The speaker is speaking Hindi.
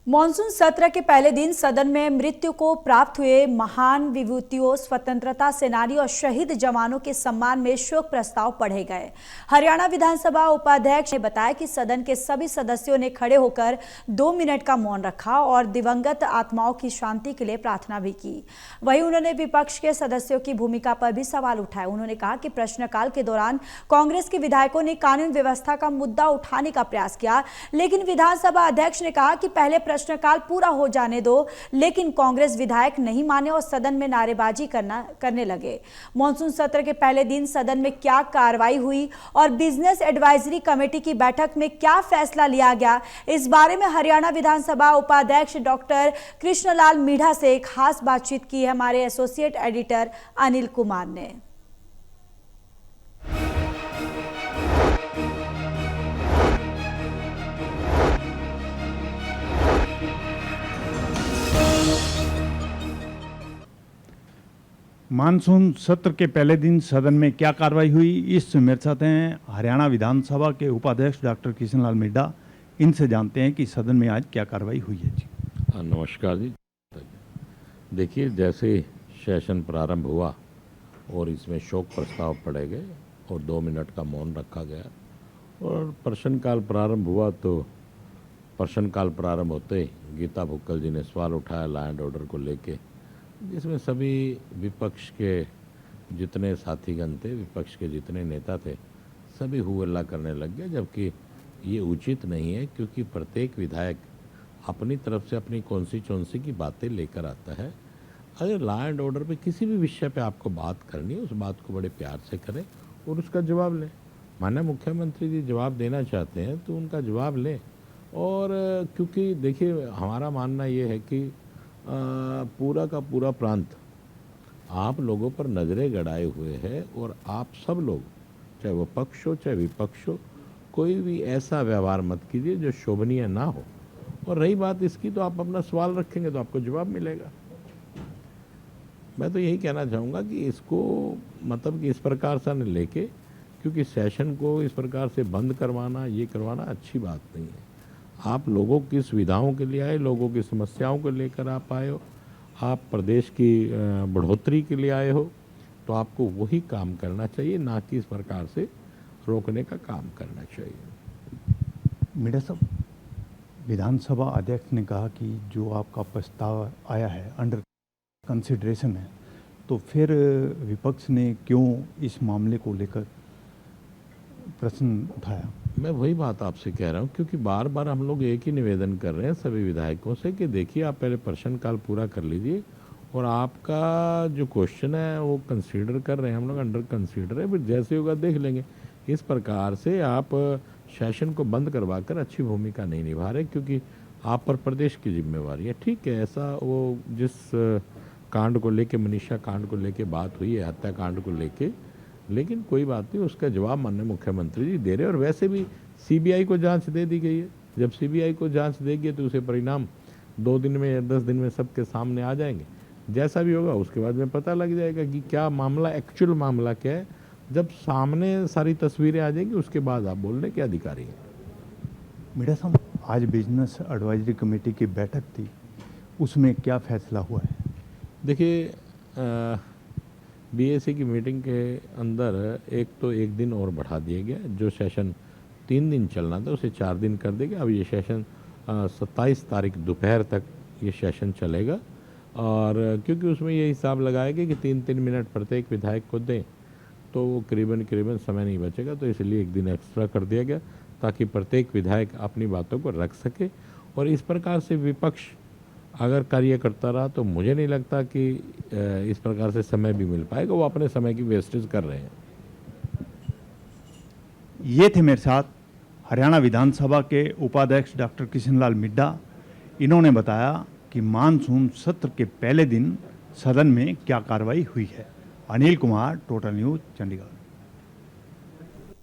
मॉनसून सत्र के पहले दिन सदन में मृत्यु को प्राप्त हुए महान विभूतियों, स्वतंत्रता सेनानी और शहीद जवानों के सम्मान में शोक प्रस्ताव पढ़े गए। हरियाणा विधानसभा उपाध्यक्ष ने बताया कि सदन के सभी सदस्यों ने खड़े होकर 2 मिनट का मौन रखा और दिवंगत आत्माओं की शांति के लिए प्रार्थना भी की। वहीं उन्होंने विपक्ष के सदस्यों की भूमिका पर भी सवाल उठाए। उन्होंने कहा कि प्रश्नकाल के दौरान कांग्रेस के विधायकों ने कानून व्यवस्था का मुद्दा उठाने का प्रयास किया, लेकिन विधानसभा अध्यक्ष ने कहा कि पहले प्रश्नकाल पूरा हो जाने दो, लेकिन कांग्रेस विधायक नहीं माने और सदन में नारेबाजी करने लगे। मॉनसून सत्र के पहले दिन सदन में क्या कार्रवाई हुई और बिजनेस एडवाइजरी कमेटी की बैठक में क्या फैसला लिया गया, इस बारे में हरियाणा विधानसभा उपाध्यक्ष डॉक्टर कृष्णलाल मीढ़ा से एक खास बातचीत की है हमारे एसोसिएट एडिटर अनिल कुमार ने। मानसून सत्र के पहले दिन सदन में क्या कार्रवाई हुई, इस मेरे साथ हैं हरियाणा विधानसभा के उपाध्यक्ष डॉक्टर कृष्णलाल मीढ़ा। इनसे जानते हैं कि सदन में आज क्या कार्रवाई हुई है। जी नमस्कार जी। देखिए, जैसे सेशन प्रारंभ हुआ और इसमें शोक प्रस्ताव पढ़े गए और 2 मिनट का मौन रखा गया और प्रश्नकाल प्रारंभ हुआ, तो प्रश्नकाल प्रारंभ होते ही गीता भुक्कल जी ने सवाल उठाया लॉ एंड ऑर्डर को लेके, जिसमें सभी विपक्ष के जितने साथीगण थे, विपक्ष के जितने नेता थे, सभी हुहल्ला करने लग गए, जबकि ये उचित नहीं है, क्योंकि प्रत्येक विधायक अपनी तरफ से अपनी कॉन्स्टिट्यूंसी की बातें लेकर आता है। अगर लॉ एंड ऑर्डर पे किसी भी विषय पे आपको बात करनी है, उस बात को बड़े प्यार से करें और उसका जवाब लें। माननीय मुख्यमंत्री जी जवाब देना चाहते हैं तो उनका जवाब लें। और क्योंकि देखिए, हमारा मानना ये है कि पूरा का पूरा प्रांत आप लोगों पर नज़रें गड़ाए हुए है और आप सब लोग, चाहे वो पक्ष हो चाहे विपक्ष हो, कोई भी ऐसा व्यवहार मत कीजिए जो शोभनीय ना हो। और रही बात इसकी, तो आप अपना सवाल रखेंगे तो आपको जवाब मिलेगा। मैं तो यही कहना चाहूँगा कि इसको मतलब कि इस प्रकार से न लेके, क्योंकि सेशन को इस प्रकार से बंद करवाना, ये करवाना अच्छी बात नहीं है। आप लोगों की सुविधाओं के लिए आए, लोगों की समस्याओं को लेकर आप आए हो, आप प्रदेश की बढ़ोतरी के लिए आए हो, तो आपको वही काम करना चाहिए, ना कि इस प्रकार से रोकने का काम करना चाहिए। मीढ़ा साहब, विधानसभा अध्यक्ष ने कहा कि जो आपका प्रस्ताव आया है अंडर कंसिडरेशन है, तो फिर विपक्ष ने क्यों इस मामले को लेकर प्रश्न उठाया? मैं वही बात आपसे कह रहा हूँ, क्योंकि बार बार हम लोग एक ही निवेदन कर रहे हैं सभी विधायकों से कि देखिए, आप पहले प्रश्नकाल पूरा कर लीजिए और आपका जो क्वेश्चन है वो कंसीडर कर रहे हैं हम लोग, अंडर कंसीडर है, फिर जैसे होगा देख लेंगे। इस प्रकार से आप सेशन को बंद करवा कर अच्छी भूमिका नहीं निभा रहे, क्योंकि आप पर प्रदेश की जिम्मेवारी है। ठीक है, ऐसा वो जिस कांड को लेके, मनीषा कांड को लेके बात हुई है, हत्याकांड को लेके, लेकिन कोई बात नहीं, उसका जवाब माननीय मुख्यमंत्री जी दे रहे हैं। और वैसे भी सीबीआई को जांच दे दी गई है। जब सीबीआई को जांच देगी तो उसे परिणाम 2 दिन में या 10 दिन में सबके सामने आ जाएंगे। जैसा भी होगा उसके बाद में पता लग जाएगा कि क्या मामला, एक्चुअल मामला क्या है। जब सामने सारी तस्वीरें आ जाएंगी उसके बाद आप बोलने के अधिकारी हैं। मीढ़ा साहब, आज बिजनेस एडवाइजरी कमेटी की बैठक थी, उसमें क्या फैसला हुआ है? देखिए, बीएसी की मीटिंग के अंदर एक दिन और बढ़ा दिया गया। जो सेशन 3 दिन चलना था उसे 4 दिन कर देगा। अब ये सेशन 27 तारीख दोपहर तक ये सेशन चलेगा। और क्योंकि उसमें ये हिसाब लगाया गया कि 3-3 मिनट प्रत्येक विधायक को दें, तो वो करीबन समय नहीं बचेगा, तो इसलिए 1 दिन एक्स्ट्रा कर दिया गया, ताकि प्रत्येक विधायक अपनी बातों को रख सके। और इस प्रकार से विपक्ष अगर कार्य करता रहा तो मुझे नहीं लगता कि इस प्रकार से समय भी मिल पाएगा। वो अपने समय की वेस्टेज कर रहे हैं। ये थे मेरे साथ हरियाणा विधानसभा के उपाध्यक्ष डॉक्टर कृष्णलाल मीढ़ा। इन्होंने बताया कि मानसून सत्र के पहले दिन सदन में क्या कार्रवाई हुई है। Anil Kumar, total news, Chandigarh.